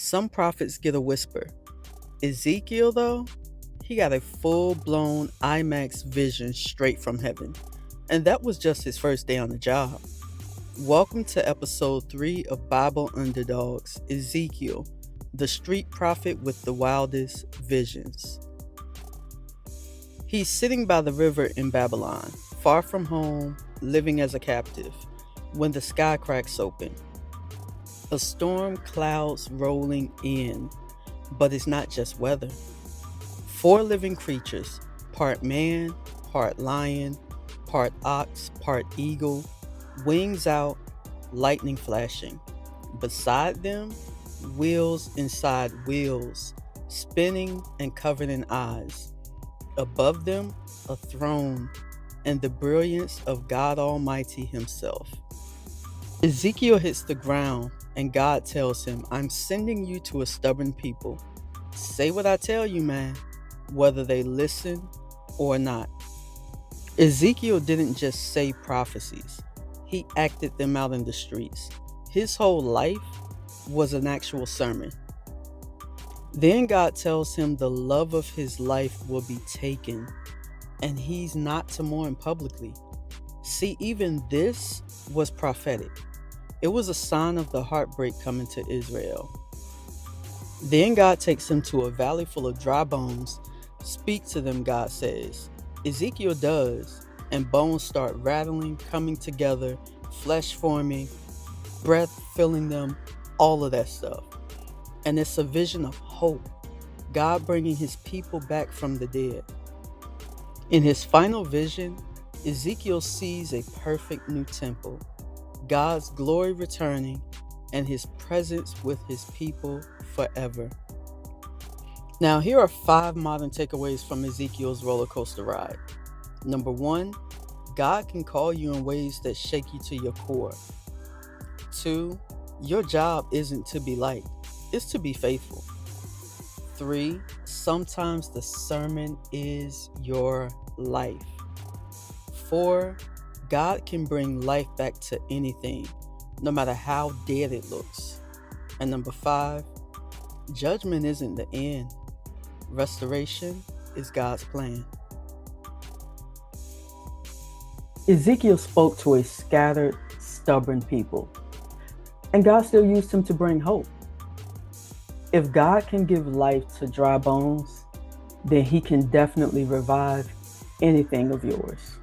Some prophets get a whisper. Ezekiel, though, he got a full blown IMAX vision straight from heaven. And that was just his first day on the job. Welcome to episode 3 of Bible Underdogs, Ezekiel, the street prophet with the wildest visions. He's sitting by the river in Babylon, far from home, living as a captive, when the sky cracks open. A storm clouds rolling in, but it's not just weather. 4 living creatures, part man, part lion, part ox, part eagle, wings out, lightning flashing. Beside them, wheels inside wheels, spinning and covered in eyes. Above them, a throne, and the brilliance of God Almighty Himself. Ezekiel hits the ground, and God tells him, "I'm sending you to a stubborn people. Say what I tell you, man, whether they listen or not." Ezekiel didn't just say prophecies. He acted them out in the streets. His whole life was an actual sermon. Then God tells him the love of his life will be taken, and he's not to mourn publicly. See, even this was prophetic. It was a sign of the heartbreak coming to Israel. Then God takes him to a valley full of dry bones. "Speak to them," God says. Ezekiel does, and bones start rattling, coming together, flesh forming, breath filling them, all of that stuff. And it's a vision of hope, God bringing his people back from the dead. In his final vision, Ezekiel sees a perfect new temple, God's glory returning, and his presence with his people forever. Now, here are 5 modern takeaways from Ezekiel's roller coaster ride. Number 1, God can call you in ways that shake you to your core. 2, your job isn't to be liked, it's to be faithful. 3, sometimes the sermon is your life. 4, God can bring life back to anything, no matter how dead it looks. And number 5, judgment isn't the end. Restoration is God's plan. Ezekiel spoke to a scattered, stubborn people, and God still used him to bring hope. If God can give life to dry bones, then he can definitely revive anything of yours.